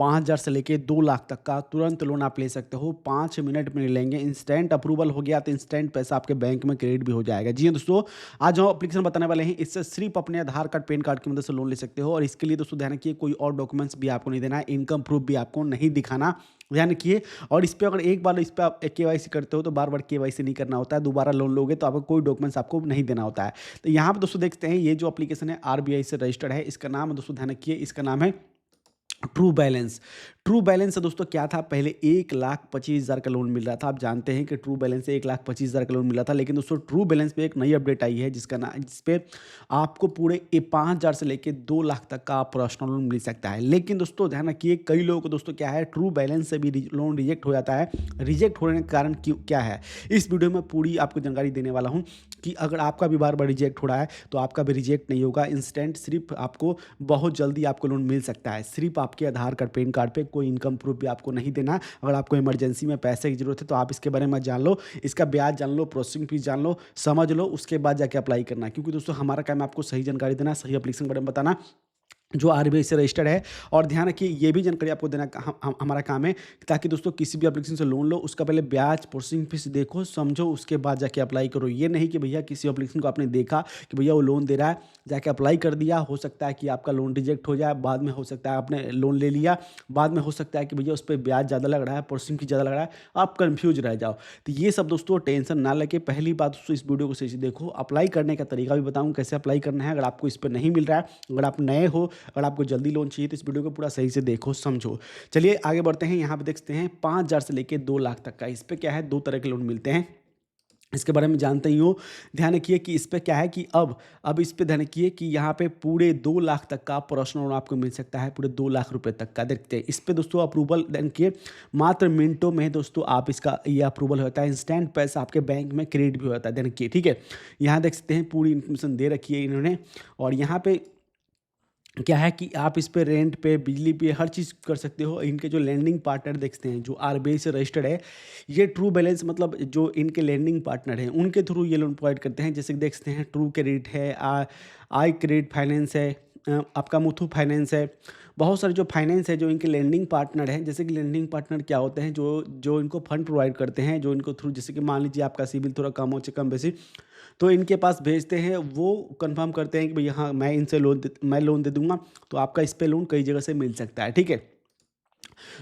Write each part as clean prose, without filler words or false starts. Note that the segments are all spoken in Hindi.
5,000 से लेके 2 लाख तक का तुरंत लोन आप ले सकते हो। 5 मिनट में लेंगे, इंस्टेंट अप्रूवल हो गया तो इंस्टेंट पैसा आपके बैंक में क्रेडिट भी हो जाएगा। जी हाँ दोस्तों, आज हम एप्लीकेशन बताने वाले हैं, इससे सिर्फ अपने आधार कार्ड, पैन कार्ड की मदद से लोन ले सकते हो। और इसके लिए दोस्तों ध्यान रखिए, कोई और डॉक्यूमेंट्स भी आपको नहीं देना है, इनकम प्रूफ भी आपको नहीं दिखाना, ध्यान रखिए। और इस पे अगर एक बार इस पे आप केवाईसी करते हो तो बार-बार केवाईसी नहीं करना होता है। दोबारा लोन लोगे तो आपको कोई डॉक्यूमेंट्स आपको नहीं देना होता है। तो यहाँ पे दोस्तों देखते हैं, ये जो एप्लीकेशन है आरबीआई से रजिस्टर्ड है। इसका नाम है दोस्तों, ध्यान रखिए, इसका नाम है ट्रू बैलेंस। ट्रू बैलेंस से दोस्तों क्या था, पहले 1,25,000 का लोन मिल रहा था। आप जानते हैं कि ट्रू बैलेंस से 1,25,000 का लोन मिला था, लेकिन दोस्तों ट्रू बैलेंस पे एक नई अपडेट आई है जिसपे आपको पूरे 5,000 से लेके 2 लाख तक का पर्सनल लोन मिल सकता है। लेकिन दोस्तों ध्यान रखिए, कई लोगों को दोस्तों क्या है, ट्रू बैलेंस से भी लोन रिजेक्ट हो जाता है। रिजेक्ट होने का कारण क्यों क्या है, इस वीडियो में पूरी आपको जानकारी देने वाला हूँ कि अगर आपका भी बार बार रिजेक्ट हो रहा है तो आपका भी रिजेक्ट नहीं होगा। इंस्टेंट सिर्फ आपको बहुत जल्दी आपको लोन मिल सकता है। सिर्फ आपके आधार कार्ड, पैन कार्ड पे कोई इनकम प्रूफ भी आपको नहीं देना। अगर आपको इमरजेंसी में पैसे की जरूरत है तो आप इसके बारे में जान लो, इसका ब्याज जान लो, प्रोसेसिंग फीस जान लो, समझ लो, उसके बाद जाके अप्लाई करना। क्योंकि दोस्तों हमारा काम है आपको सही जानकारी देना, सही एप्लीकेशन के बारे में बताना जो आरबीआई से रजिस्टर्ड है। और ध्यान रखिए, ये भी जानकारी आपको देना हमारा काम है, ताकि दोस्तों किसी भी एप्लीकेशन से लोन लो उसका पहले ब्याज, प्रोसेसिंग फीस देखो, समझो, उसके बाद जाके अप्लाई करो। ये नहीं कि भैया किसी एप्लीकेशन को आपने देखा कि भैया वो लोन दे रहा है, जाके अप्लाई कर दिया, हो सकता है कि आपका लोन रिजेक्ट हो जाए, बाद में हो सकता है आपने लोन ले लिया, बाद में हो सकता है कि भैया उस पर ब्याज ज़्यादा लग रहा है, प्रोसेसिंग फीस ज़्यादा लग रहा है, आप कन्फ्यूज रह जाओ। तो ये सब दोस्तों टेंशन ना लगे। पहली बात दोस्तों, इस वीडियो को सही से देखो, अप्लाई करने का तरीका भी बताऊँ कैसे अप्लाई करना है। अगर आपको इस पर नहीं मिल रहा है, अगर आप नए हो, अगर आपको जल्दी लोन चाहिए तो इस वीडियो को पूरा सही से देखो, समझो। चलिए आगे बढ़ते हैं। यहाँ पे देखते हैं 5,000 से लेके 2 लाख तक का, इस पे क्या है, 2 तरह के लोन मिलते हैं, इसके बारे में जानते ही हो। ध्यान रखिए कि इस पे क्या है कि अब इस पे ध्यान रखिए कि यहाँ पे पूरे 2 लाख तक का पर्सनल लोन आपको मिल सकता है, पूरे 2 लाख रुपए तक का। देखते हैं इस पे दोस्तों अप्रूवल, देखिए मात्र मिनटों में दोस्तों आप इसका ये अप्रूवल होता है, इंस्टेंट पैसा आपके बैंक में क्रेडिट भी होता है। देखिए ठीक है, यहाँ देख सकते हैं पूरी इन्फॉर्मेशन दे रखी है इन्होंने। और यहाँ पे क्या है कि आप इस पे रेंट पे, बिजली पे, हर चीज़ कर सकते हो। इनके जो लैंडिंग पार्टनर देखते हैं, जो आरबीआई से रजिस्टर्ड है, ये ट्रू बैलेंस मतलब जो इनके लैंडिंग पार्टनर हैं उनके थ्रू ये लोन प्रोवाइड करते हैं। जैसे कि देख सकते हैं ट्रू क्रेडिट है, आई क्रेडिट फाइनेंस है, आपका मुथू फाइनेंस है, बहुत सारे जो फाइनेंस है जो इनके लैंडिंग पार्टनर हैं। जैसे कि लैंडिंग पार्टनर क्या होते हैं, जो जो इनको फंड प्रोवाइड करते हैं, जो इनको थ्रू, जैसे कि मान लीजिए आपका सिबिल थोड़ा कम हो, कम बेसी, तो इनके पास भेजते हैं, वो कंफर्म करते हैं कि भई हाँ, मैं लोन दे दूँगा, तो आपका इस पे लोन कई जगह से मिल सकता है, ठीक है।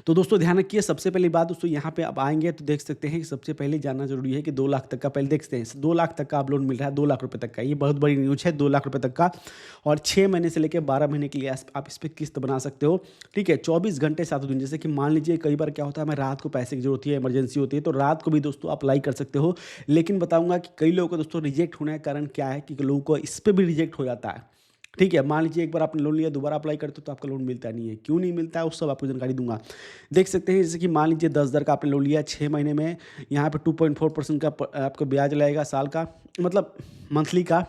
तो दोस्तों ध्यान रखिए, सबसे पहली बात दोस्तों, यहाँ पे आप आएँगे तो देख सकते हैं कि सबसे पहले जानना ज़रूरी है कि 2 लाख तक का, पहले देखते हैं 2 लाख तक का आप लोन मिल रहा है, 2 लाख रुपए तक का, ये बहुत बड़ी न्यूज़ है, 2 लाख रुपए तक का। और 6 महीने से लेके 12 महीने के लिए आप इस पे किस्त बना सकते हो, ठीक है, 24 घंटे 7 दिन। जैसे कि मान लीजिए कई बार क्या होता है, हमें रात को पैसे की ज़रूरत है, इमरजेंसी होती है, तो रात को भी दोस्तों अप्लाई कर सकते हो। लेकिन बताऊँगा कि कई लोगों को दोस्तों रिजेक्ट होने का कारण क्या है, कि लोगों को इस पे भी रिजेक्ट हो जाता है, ठीक है। मान लीजिए एक बार आपने लोन लिया, दोबारा अप्लाई करते हो तो आपका लोन मिलता नहीं है। क्यों नहीं मिलता है, उस सब आपको जानकारी दूँगा। देख सकते हैं जैसे कि मान लीजिए 10,000 का आपने लोन लिया 6 महीने में, यहाँ पे 2.4% का आपको ब्याज लगेगा साल का, मतलब मंथली का।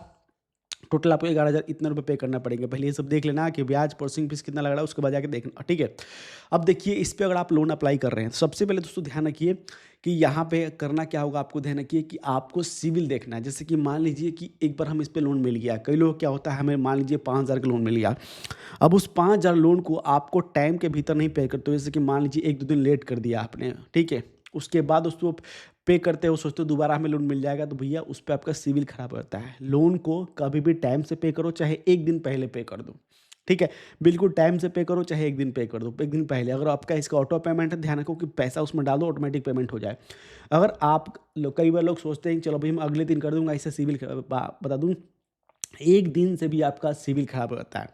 टोटल आपको 11,000 इतने रुपए पे करना पड़ेंगे। पहले ये सब देख लेना कि ब्याज, प्रोसेसिंग फीस कितना लग रहा है, उसके बाद जाके देखना, ठीक है। अब देखिए इस पे अगर आप लोन अप्लाई कर रहे हैं, तो सबसे पहले दोस्तों ध्यान रखिए कि यहाँ पे करना क्या होगा, आपको ध्यान रखिए कि आपको सिविल देखना है। जैसे कि मान लीजिए कि एक बार हम इस पे लोन मिल गया, कई लोग क्या होता है, हमें मान लीजिए 5,000 का लोन मिल गया, अब उस 5,000 लोन को आपको टाइम के भीतर नहीं पे करते हो। जैसे कि मान लीजिए 1-2 दिन लेट कर दिया आपने, ठीक है, उसके बाद दोस्तों पे करते हो, सोचते हो दोबारा हमें लोन मिल जाएगा, तो भैया उस पे आपका सिविल खराब रहता है। लोन को कभी भी टाइम से पे करो, चाहे 1 दिन पहले पे कर दो, ठीक है। बिल्कुल टाइम से पे करो, चाहे 1 दिन पे कर दो, 1 दिन पहले। अगर आपका इसका ऑटो पेमेंट है, ध्यान रखो कि पैसा उसमें डाल दो, ऑटोमेटिक पेमेंट हो जाए। अगर आप कई बार लोग सोचते हैं कि चलो भई मैं अगले दिन कर दूँगा, इससे सिविल बता दूँ, 1 दिन से भी आपका सिविल खराब रहता है,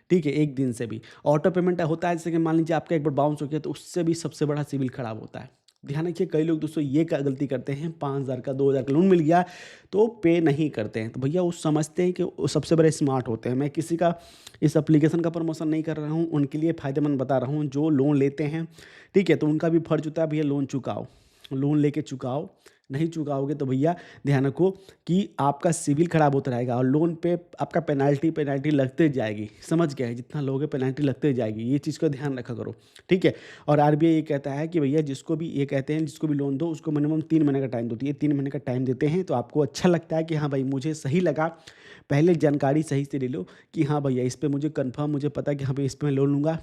ठीक है, 1 दिन से भी। ऑटो पेमेंट होता है, जैसे कि मान लीजिए आपका एक बार बाउंस हो गया, तो उससे भी सबसे बड़ा सिविल खराब होता है। ध्यान रखिए, कई लोग दोस्तों ये क्या गलती करते हैं, 5,000 का, 2,000 का लोन मिल गया तो पे नहीं करते हैं। तो भैया वो समझते हैं कि वो सबसे बड़े स्मार्ट होते हैं। मैं किसी का इस एप्लीकेशन का प्रमोशन नहीं कर रहा हूँ, उनके लिए फ़ायदेमंद बता रहा हूँ जो लोन लेते हैं, ठीक है। तो उनका भी फ़र्ज़ होता है भैया लोन चुकाओ, लोन लेके चुकाओ। नहीं चुकाओगे तो भैया ध्यान रखो कि आपका सिविल खराब होता रहेगा, और लोन पे आपका पेनाल्टी लगते जाएगी। समझ गए, जितना लोगे पेनाल्टी लगते जाएगी, ये चीज़ का ध्यान रखा करो, ठीक है। और आरबीआई ये कहता है कि भैया जिसको भी, ये कहते हैं जिसको भी लोन दो उसको मिनिमम 3 महीने का टाइम दो। तो ये 3 महीने का टाइम देते हैं, तो आपको अच्छा लगता है कि हाँ भाई मुझे सही लगा। पहले जानकारी सही से ले लो कि हाँ भैया इस पे मुझे कन्फर्म, मुझे पता है कि हाँ भाई इस पे मैं लोन लूँगा,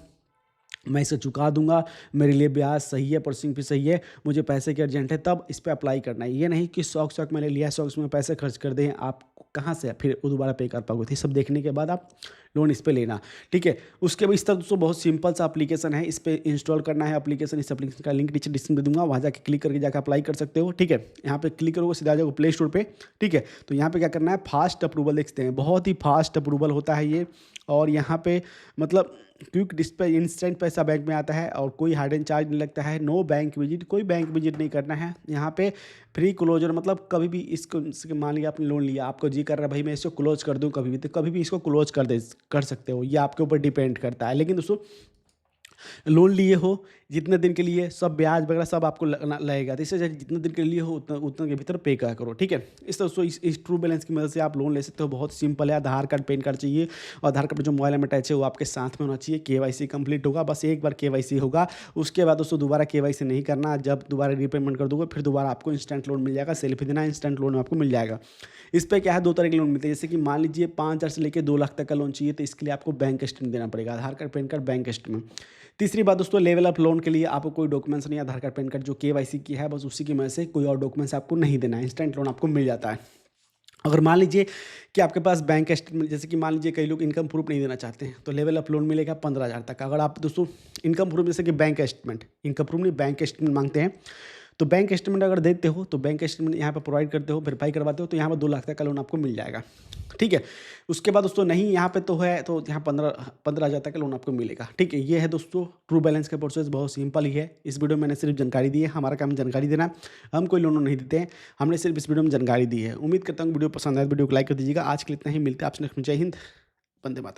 मैं इसे चुका दूँगा, मेरे लिए ब्याज सही है, प्रोसेसिंग फ़ीस सही है, मुझे पैसे की अर्जेंट है, तब इस पे अप्लाई करना है। ये नहीं कि शौक-शौक मैंने लिया है, शौक में पैसे खर्च कर दें, आप कहाँ से फिर वो दोबारा पे कर पाओगे? तो ये सब देखने के बाद आप लोन इस पे लेना, ठीक है? उसके बाद इस तरह दोस्तों बहुत सिंपल सा एप्लीकेशन है, इस पे इंस्टॉल करना है एप्लीकेशन, इस एप्लीकेशन का लिंक नीचे डिस्क्रिप्शन में दूँगा, वहाँ जाके क्लिक करके जाके अप्लाई कर सकते हो, ठीक है? यहाँ पे क्लिक करोगे सीधा आ जाओगे प्ले स्टोर पे, ठीक है? तो यहाँ पे क्या करना है, फास्ट अप्रूवल देखते हैं, बहुत ही फास्ट अप्रूवल होता है ये। और यहाँ पे मतलब क्विक डिस्पै इंस्टेंट पैसा बैंक में आता है और कोई हाइडन चार्ज नहीं लगता है। नो बैंक विजिट, कोई बैंक विजिट नहीं करना है। यहाँ पे फ्री क्लोजर मतलब कभी भी इसको मान लिया आपने लोन लिया, आपको जी कर रहा है भाई मैं इसको क्लोज कर दूँ कभी भी, तो कभी भी इसको क्लोज कर सकते हो। ये आपके ऊपर डिपेंड करता है। लेकिन दोस्तों लोन लिए हो जितने दिन के लिए सब ब्याज वगैरह सब आपको लगेगा, तो इससे जितने दिन के लिए हो उतना उतना के भीतर पे करा करो, ठीक है? इस तरह से इस ट्रू बैलेंस की मदद से आप लोन ले सकते हो। बहुत सिंपल है। आधार कार्ड पैन कार्ड चाहिए और आधार कार्ड जो मोबाइल में अटैच है वो आपके साथ में होना चाहिए। केवाईसी कंप्लीट होगा, बस एक बार केवाईसी होगा, उसके बाद दोस्तों दोबारा केवाईसी नहीं करना। जब दोबारा रीपेमेंट कर दोगे फिर दोबारा आपको इंस्टेंट लोन मिल जाएगा। सेल्फी देना, इंस्टेंट लोन आपको मिल जाएगा। इस पर क्या है, दो तरह के लोन मिलते हैं। जैसे कि मान लीजिए 5,000 से लेकर 2 लाख तक का लोन चाहिए, तो इसके लिए आपको बैंक स्टेटमेंट देना पड़ेगा, Aadhaar card PAN card bank statement. तीसरी बात दोस्तों, लेवल अप लोन के लिए आपको कोई डॉक्यूमेंट्स नहीं, आधार कार्ड पैन कार्ड जो केवाईसी की है बस उसी की मदद से, कोई और डॉक्यूमेंट्स आपको नहीं देना है, इंस्टेंट लोन आपको मिल जाता है। अगर मान लीजिए कि आपके पास बैंक स्टेटमेंट, जैसे कि मान लीजिए कई लोग इनकम प्रूफ नहीं देना चाहते हैं, तो लेवल अप लोन मिलेगा 15,000 तक। अगर आप दोस्तों इनकम प्रूफ, जैसे कि बैंक स्टेटमेंट, इनकम प्रूफ नहीं बैंक स्टेटमेंट मांगते हैं, तो बैंक स्टेटमेंट अगर देते हो तो बैंक स्टेटमेंट यहाँ पर प्रोवाइड करते हो, वेरीफाई करवाते हो, तो यहाँ पर 2 लाख तक का लोन आपको मिल जाएगा, ठीक है? उसके बाद दोस्तों नहीं यहाँ पे तो है, तो यहाँ 15,000 तक का लोन आपको मिलेगा, ठीक है? ये है दोस्तों ट्रू बैलेंस का प्रोसेस, बहुत सिंपल ही है। इस वीडियो में मैंने सिर्फ जानकारी दी है, हमारा काम जानकारी देना, हम कोई लोन नहीं देते हैं, हमने सिर्फ इस वीडियो में जानकारी दी है। उम्मीद करता हूँ वीडियो पसंद आए, वीडियो को लाइक कर दीजिएगा। आज के लिए इतना ही, मिलते हैं आपसे नेक्स्ट में। जय हिंद, वंदे मातरम।